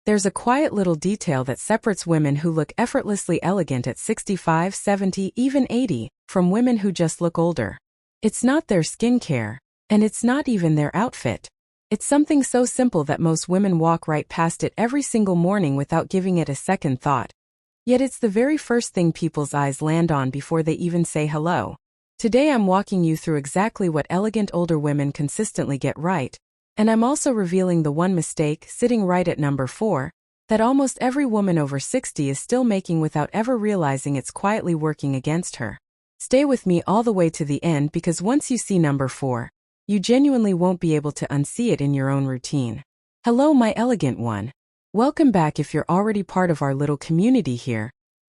There's a quiet little detail that separates women who look effortlessly elegant at 65, 70, even 80, from women who just look older. It's not their skincare, and it's not even their outfit. It's something so simple that most women walk right past it every single morning without giving it a second thought. Yet it's the very first thing people's eyes land on before they even say hello. Today I'm walking you through exactly what elegant older women consistently get right, and I'm also revealing the one mistake, sitting right at number 4, that almost every woman over 60 is still making without ever realizing it's quietly working against her. Stay with me all the way to the end because once you see number 4, you genuinely won't be able to unsee it in your own routine. Hello, my elegant one. Welcome back if you're already part of our little community here.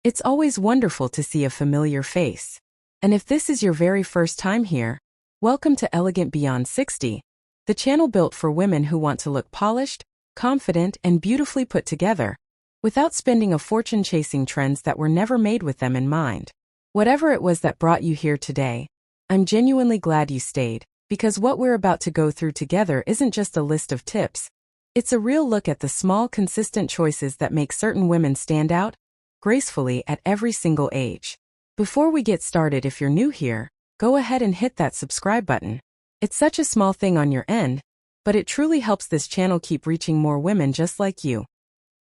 It's always wonderful to see a familiar face. And if this is your very first time here, welcome to Elegant Beyond 60, the channel built for women who want to look polished, confident, and beautifully put together, without spending a fortune chasing trends that were never made with them in mind. Whatever it was that brought you here today, I'm genuinely glad you stayed, because what we're about to go through together isn't just a list of tips. It's a real look at the small, consistent choices that make certain women stand out gracefully at every single age. Before we get started, if you're new here, go ahead and hit that subscribe button. It's such a small thing on your end, but it truly helps this channel keep reaching more women just like you.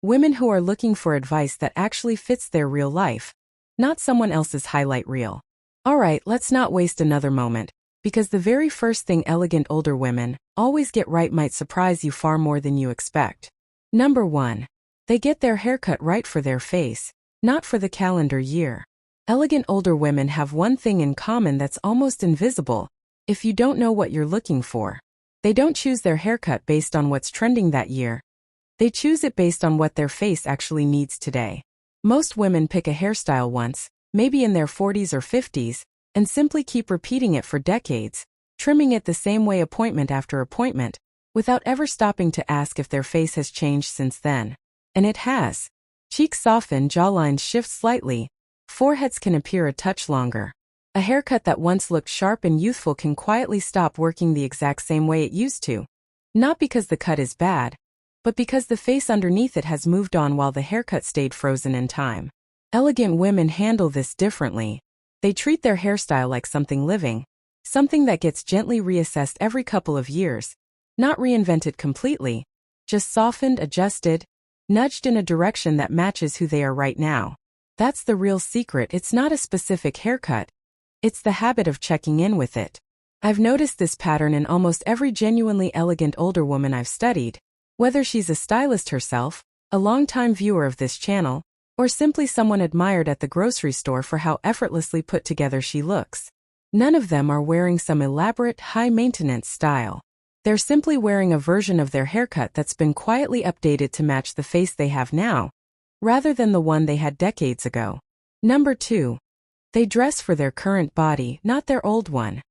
Women who are looking for advice that actually fits their real life, not someone else's highlight reel. Alright, let's not waste another moment, because the very first thing elegant older women always get right might surprise you far more than you expect. Number 1. They get their haircut right for their face, not for the calendar year. Elegant older women have one thing in common that's almost invisible. If you don't know what you're looking for, they don't choose their haircut based on what's trending that year. They choose it based on what their face actually needs today. Most women pick a hairstyle once, maybe in their 40s or 50s, and simply keep repeating it for decades, trimming it the same way appointment after appointment, without ever stopping to ask if their face has changed since then. And it has. Cheeks soften, jawlines shift slightly, foreheads can appear a touch longer. A haircut that once looked sharp and youthful can quietly stop working the exact same way it used to. Not because the cut is bad, but because the face underneath it has moved on while the haircut stayed frozen in time. Elegant women handle this differently. They treat their hairstyle like something living, something that gets gently reassessed every couple of years, not reinvented completely, just softened, adjusted, nudged in a direction that matches who they are right now. That's the real secret. It's not a specific haircut. It's the habit of checking in with it. I've noticed this pattern in almost every genuinely elegant older woman I've studied, whether she's a stylist herself, a longtime viewer of this channel, or simply someone admired at the grocery store for how effortlessly put together she looks. None of them are wearing some elaborate, high-maintenance style. They're simply wearing a version of their haircut that's been quietly updated to match the face they have now, rather than the one they had decades ago. Number 2. They dress for their current body, not their old one.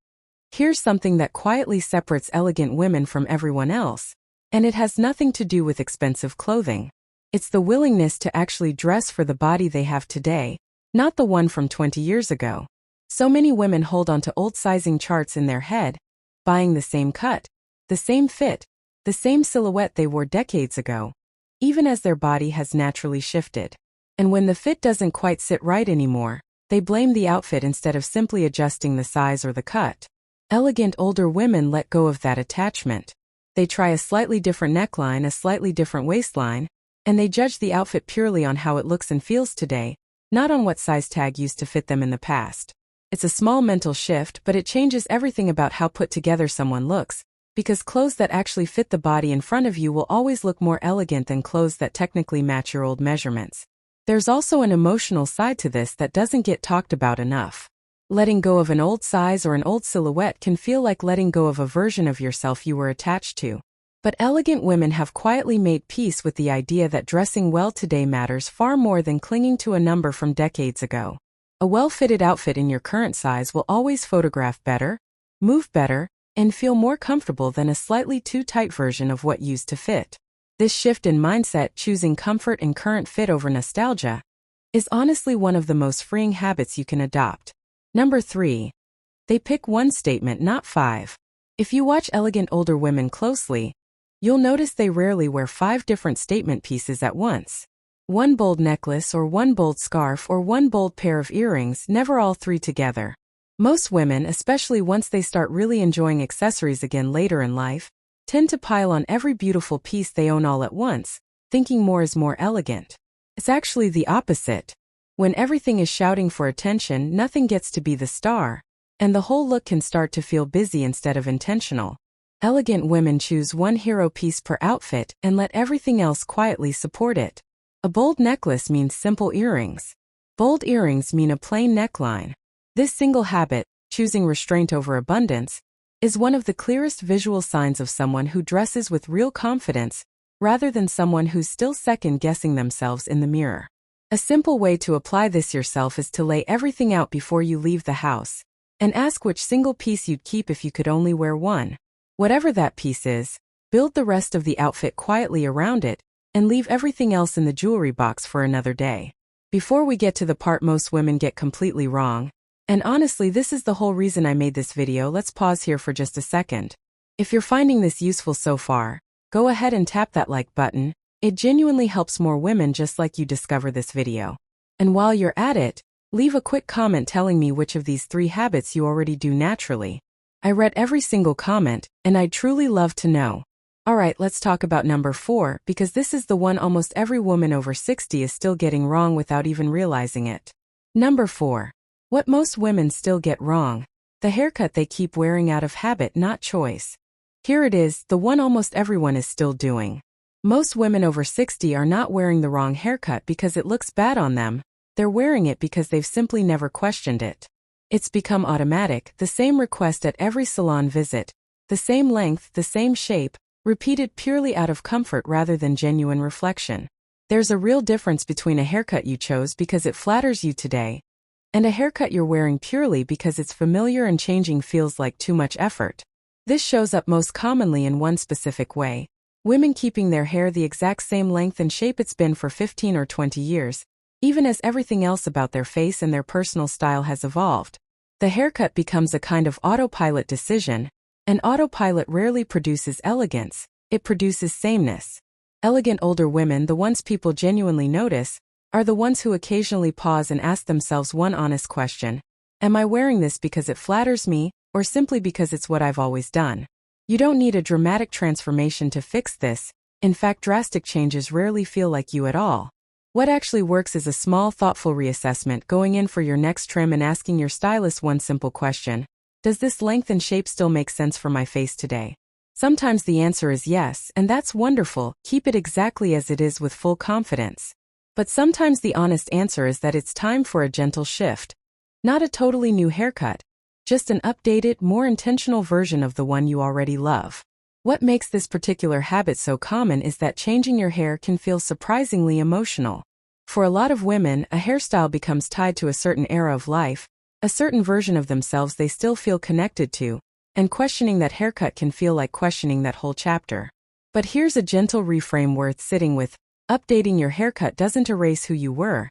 Here's something that quietly separates elegant women from everyone else, and it has nothing to do with expensive clothing. It's the willingness to actually dress for the body they have today, not the one from 20 years ago. So many women hold on to old sizing charts in their head, buying the same cut, the same fit, the same silhouette they wore decades ago, even as their body has naturally shifted. And when the fit doesn't quite sit right anymore, they blame the outfit instead of simply adjusting the size or the cut. Elegant older women let go of that attachment. They try a slightly different neckline, a slightly different waistline, and they judge the outfit purely on how it looks and feels today, not on what size tag used to fit them in the past. It's a small mental shift, but it changes everything about how put together someone looks, because clothes that actually fit the body in front of you will always look more elegant than clothes that technically match your old measurements. There's also an emotional side to this that doesn't get talked about enough. Letting go of an old size or an old silhouette can feel like letting go of a version of yourself you were attached to. But elegant women have quietly made peace with the idea that dressing well today matters far more than clinging to a number from decades ago. A well-fitted outfit in your current size will always photograph better, move better, and feel more comfortable than a slightly too tight version of what used to fit. This shift in mindset, choosing comfort and current fit over nostalgia, is honestly one of the most freeing habits you can adopt. Number 3. They pick one statement, not 5. If you watch elegant older women closely, You'll notice they rarely wear 5 different statement pieces at once. One bold necklace or one bold scarf or one bold pair of earrings, never all 3 together. Most women, especially once they start really enjoying accessories again later in life, tend to pile on every beautiful piece they own all at once, thinking more is more elegant. It's actually the opposite. When everything is shouting for attention, nothing gets to be the star, and the whole look can start to feel busy instead of intentional. Elegant women choose one hero piece per outfit and let everything else quietly support it. A bold necklace means simple earrings. Bold earrings mean a plain neckline. This single habit, choosing restraint over abundance, is one of the clearest visual signs of someone who dresses with real confidence, rather than someone who's still second-guessing themselves in the mirror. A simple way to apply this yourself is to lay everything out before you leave the house, and ask which single piece you'd keep if you could only wear one. Whatever that piece is, build the rest of the outfit quietly around it, and leave everything else in the jewelry box for another day. Before we get to the part most women get completely wrong, and honestly this is the whole reason I made this video, let's pause here for just a second. If you're finding this useful so far, go ahead and tap that like button. It genuinely helps more women just like you discover this video. And while you're at it, leave a quick comment telling me which of these 3 habits you already do naturally. I read every single comment, and I'd truly love to know. Alright, let's talk about number 4, because this is the one almost every woman over 60 is still getting wrong without even realizing it. Number 4. What most women still get wrong. The haircut they keep wearing out of habit, not choice. Here it is, the one almost everyone is still doing. Most women over 60 are not wearing the wrong haircut because it looks bad on them, they're wearing it because they've simply never questioned it. It's become automatic, the same request at every salon visit, the same length, the same shape, repeated purely out of comfort rather than genuine reflection. There's a real difference between a haircut you chose because it flatters you today, and a haircut you're wearing purely because it's familiar and changing feels like too much effort. This shows up most commonly in one specific way. Women keeping their hair the exact same length and shape it's been for 15 or 20 years, even as everything else about their face and their personal style has evolved. The haircut becomes a kind of autopilot decision, and autopilot rarely produces elegance, it produces sameness. Elegant older women, the ones people genuinely notice, are the ones who occasionally pause and ask themselves one honest question. Am I wearing this because it flatters me, or simply because it's what I've always done? You don't need a dramatic transformation to fix this. In fact, drastic changes rarely feel like you at all. What actually works is a small, thoughtful reassessment, going in for your next trim and asking your stylist one simple question. Does this length and shape still make sense for my face today? Sometimes the answer is yes, and that's wonderful. Keep it exactly as it is with full confidence. But sometimes the honest answer is that it's time for a gentle shift. Not a totally new haircut, just an updated, more intentional version of the one you already love. What makes this particular habit so common is that changing your hair can feel surprisingly emotional. For a lot of women, a hairstyle becomes tied to a certain era of life, a certain version of themselves they still feel connected to, and questioning that haircut can feel like questioning that whole chapter. But here's a gentle reframe worth sitting with. Updating your haircut doesn't erase who you were.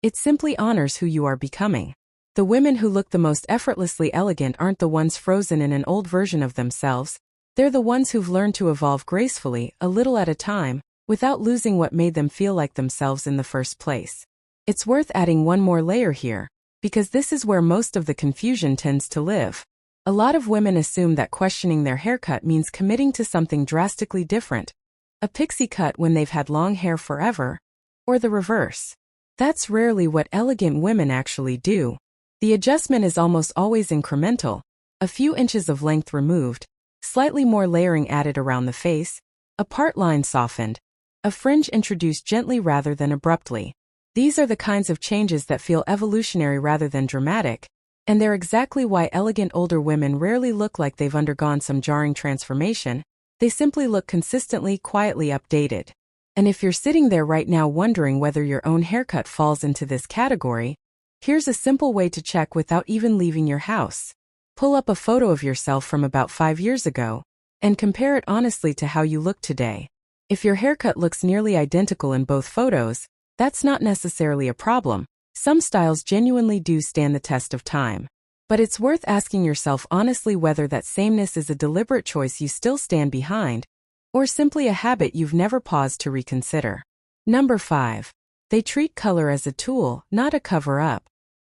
It simply honors who you are becoming. The women who look the most effortlessly elegant aren't the ones frozen in an old version of themselves. They're the ones who've learned to evolve gracefully, a little at a time, without losing what made them feel like themselves in the first place. It's worth adding one more layer here, because this is where most of the confusion tends to live. A lot of women assume that questioning their haircut means committing to something drastically different. A pixie cut when they've had long hair forever, or the reverse. That's rarely what elegant women actually do. The adjustment is almost always incremental, a few inches of length removed, slightly more layering added around the face, a part line softened, a fringe introduced gently rather than abruptly. These are the kinds of changes that feel evolutionary rather than dramatic, and they're exactly why elegant older women rarely look like they've undergone some jarring transformation. They simply look consistently, quietly updated. And if you're sitting there right now wondering whether your own haircut falls into this category, here's a simple way to check without even leaving your house. Pull up a photo of yourself from about 5 years ago, and compare it honestly to how you look today. If your haircut looks nearly identical in both photos, that's not necessarily a problem. Some styles genuinely do stand the test of time. But it's worth asking yourself honestly whether that sameness is a deliberate choice you still stand behind, or simply a habit you've never paused to reconsider. Number 5. They treat color as a tool, not a cover-up.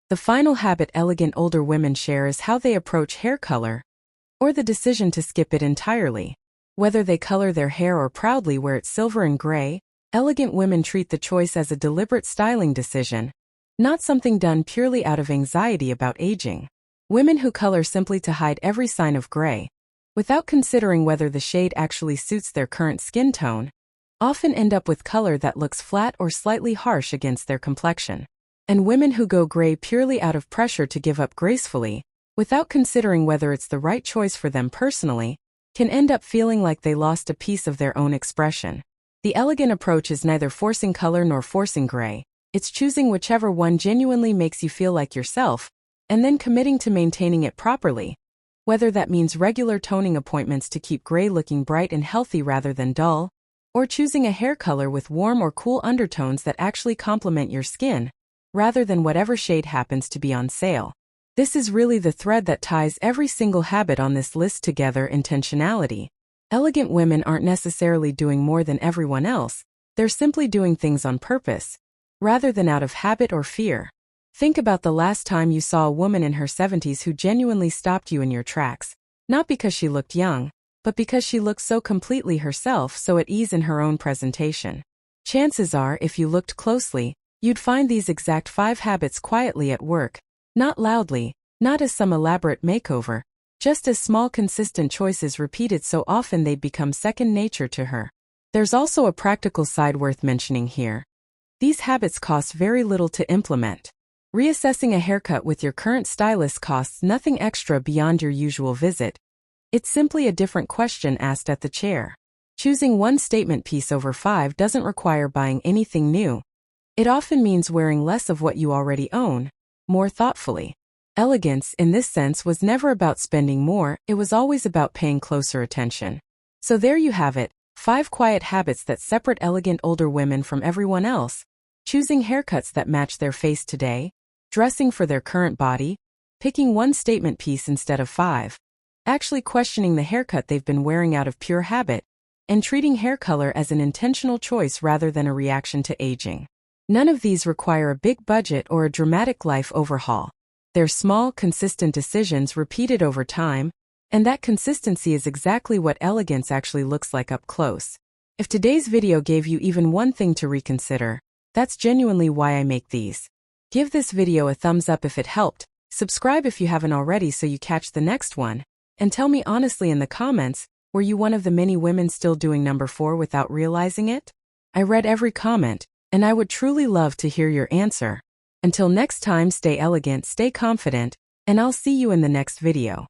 The final habit elegant older women share is how they approach hair color, or the decision to skip it entirely. Whether they color their hair or proudly wear it silver and gray, elegant women treat the choice as a deliberate styling decision, not something done purely out of anxiety about aging. Women who color simply to hide every sign of gray, without considering whether the shade actually suits their current skin tone, often end up with color that looks flat or slightly harsh against their complexion. And women who go gray purely out of pressure to give up gracefully, without considering whether it's the right choice for them personally, can end up feeling like they lost a piece of their own expression. The elegant approach is neither forcing color nor forcing gray. It's choosing whichever one genuinely makes you feel like yourself, and then committing to maintaining it properly. Whether that means regular toning appointments to keep gray looking bright and healthy rather than dull, or choosing a hair color with warm or cool undertones that actually complement your skin, rather than whatever shade happens to be on sale. This is really the thread that ties every single habit on this list together: intentionality. Elegant women aren't necessarily doing more than everyone else, they're simply doing things on purpose, rather than out of habit or fear. Think about the last time you saw a woman in her 70s who genuinely stopped you in your tracks, not because she looked young, but because she looked so completely herself, so at ease in her own presentation. Chances are, if you looked closely, you'd find these exact 5 habits quietly at work, not loudly, not as some elaborate makeover, just as small consistent choices repeated so often they'd become second nature to her. There's also a practical side worth mentioning here. These habits cost very little to implement. Reassessing a haircut with your current stylist costs nothing extra beyond your usual visit. It's simply a different question asked at the chair. Choosing one statement piece over 5 doesn't require buying anything new. It often means wearing less of what you already own, more thoughtfully. Elegance, in this sense, was never about spending more, it was always about paying closer attention. So there you have it, 5 quiet habits that separate elegant older women from everyone else: choosing haircuts that match their face today, dressing for their current body, picking one statement piece instead of 5, actually questioning the haircut they've been wearing out of pure habit, and treating hair color as an intentional choice rather than a reaction to aging. None of these require a big budget or a dramatic life overhaul. They're small, consistent decisions repeated over time, and that consistency is exactly what elegance actually looks like up close. If today's video gave you even one thing to reconsider, that's genuinely why I make these. Give this video a thumbs up if it helped, subscribe if you haven't already so you catch the next one, and tell me honestly in the comments, were you one of the many women still doing number 4 without realizing it? I read every comment, and I would truly love to hear your answer. Until next time, stay elegant, stay confident, and I'll see you in the next video.